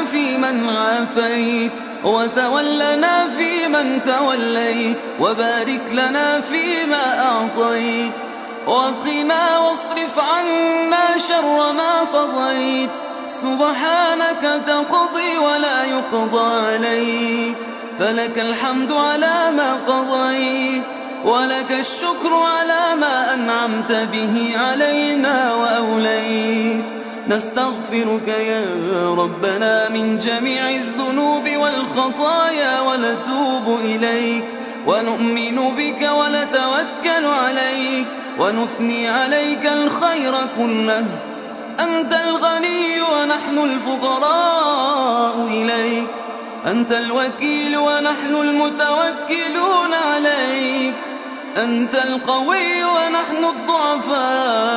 فيمن عافيت وتولنا فيمن توليت وبارك لنا فيما أعطيت وقنا واصرف عنا شر ما قضيت سبحانك تقضي ولا يقضى عليك فلك الحمد على ما قضيت ولك الشكر على ما أنعمت به علينا وأوليت نستغفرك يا ربنا من جميع الذنوب والخطايا ونتوب إليك ونؤمن بك ونتوكل عليك ونثني عليك الخير كله أنت الغني ونحن الفقراء إليك أنت الوكيل ونحن المتوكلون عليك أنت القوي ونحن الضعفاء